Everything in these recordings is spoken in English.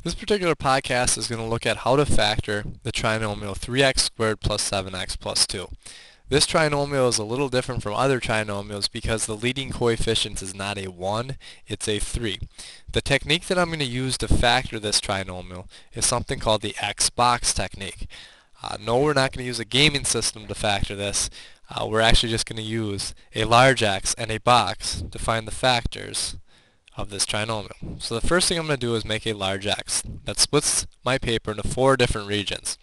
This particular podcast is going to look at how to factor the trinomial 3x squared plus 7x plus 2. This trinomial is a little different from other trinomials because the leading coefficient is not a 1, it's a 3. The technique that I'm going to use to factor this trinomial is something called the X box technique. No, we're not going to use a gaming system to factor this. We're actually just going to use a large X and a box to find the factors of this trinomial. So the first thing I'm going to do is make a large X that splits my paper into 4 different regions.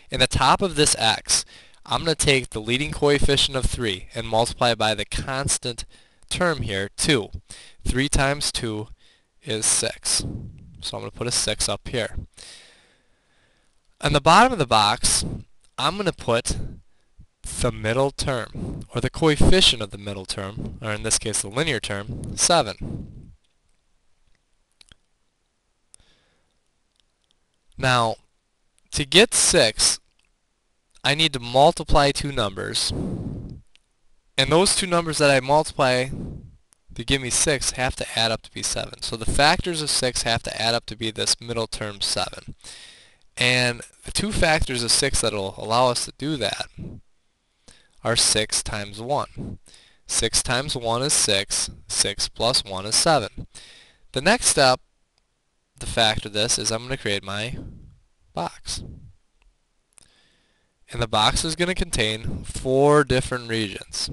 In the top of this X, I'm going to take the leading coefficient of 3 and multiply by the constant term here, 2. 3 times 2 is 6. So I'm going to put a 6 up here. On the bottom of the box, I'm going to put the middle term, or the coefficient of the middle term, or in this case the linear term, 7. Now, to get 6, I need to multiply two numbers. And those two numbers that I multiply to give me 6 have to add up to be 7. So the factors of 6 have to add up to be this middle term 7. And the two factors of 6 that will allow us to do that are 6 times 1. 6 times 1 is 6. 6 plus 1 is 7. The next step to factor this is I'm going to create my box. And the box is going to contain 4 different regions.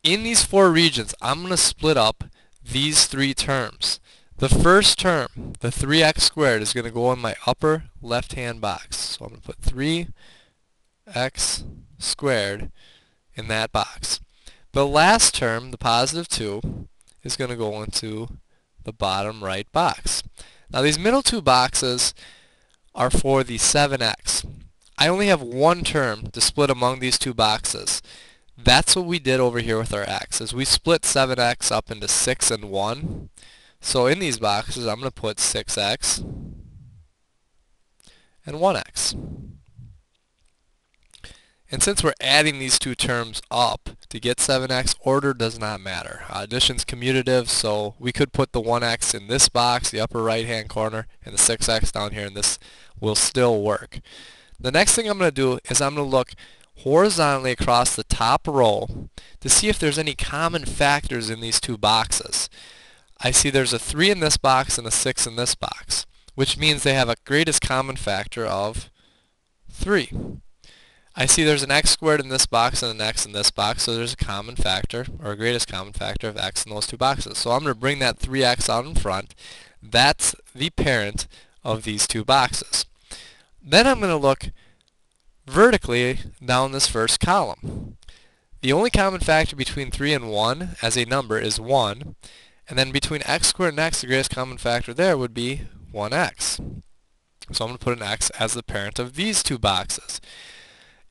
In these 4 regions, I'm going to split up these 3 terms. The first term, the 3x squared, is going to go in my upper left-hand box. So I'm going to put 3x squared in that box. The last term, the positive 2, is going to go into the bottom right box. Now these middle 2 boxes are for the 7x. I only have one term to split among these 2 boxes. That's what we did over here with our x, is we split 7x up into 6 and 1. So in these boxes, I'm going to put 6x and 1x. And since we're adding these 2 terms up to get 7x, order does not matter. Addition's commutative, so we could put the 1x in this box, the upper right-hand corner, and the 6x down here, and this will still work. The next thing I'm going to do is I'm going to look horizontally across the top row to see if there's any common factors in these 2 boxes. I see there's a 3 in this box and a 6 in this box, which means they have a greatest common factor of 3. I see there's an x squared in this box and an x in this box, so there's a common factor, or a greatest common factor of x in those 2 boxes. So I'm going to bring that 3x out in front. That's the parent of these 2 boxes. Then I'm going to look vertically down this first column. The only common factor between 3 and 1 as a number is 1. And then between x squared and x, the greatest common factor there would be 1x. So I'm going to put an x as the parent of these 2 boxes.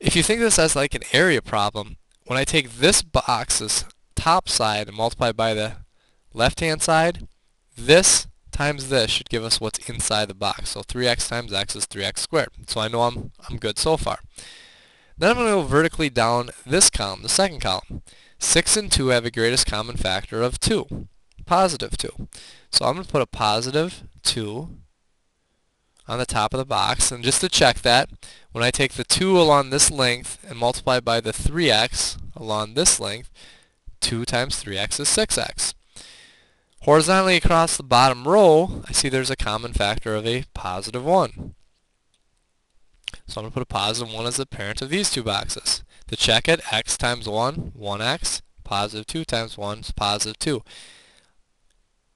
If you think of this as like an area problem, when I take this box's top side and multiply by the left-hand side, this times this should give us what's inside the box. So 3x times x is 3x squared. So I know I'm good so far. Then I'm going to go vertically down this column, the second column. 6 and 2 have a greatest common factor of 2, positive 2. So I'm going to put a positive 2 on the top of the box. And just to check that, when I take the 2 along this length and multiply by the 3x along this length, 2 times 3x is 6x. Horizontally across the bottom row, I see there's a common factor of a positive 1. So I'm going to put a positive 1 as the parent of these 2 boxes. To check it, x times 1, 1x, positive 2 times 1 is positive 2.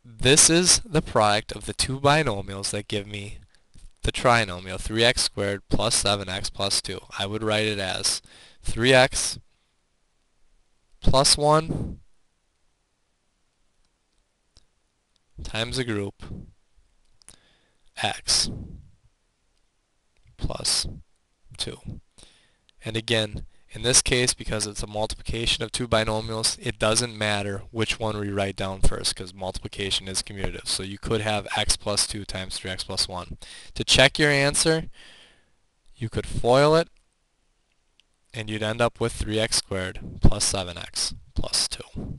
This is the product of the 2 binomials that give me the trinomial 3x squared plus 7x plus 2. I would write it as 3x plus 1 times a group x plus 2. And again, in this case, because it's a multiplication of 2 binomials, it doesn't matter which one we write down first because multiplication is commutative. So you could have x plus 2 times 3x plus 1. To check your answer, you could FOIL it, and you'd end up with 3x squared plus 7x plus 2.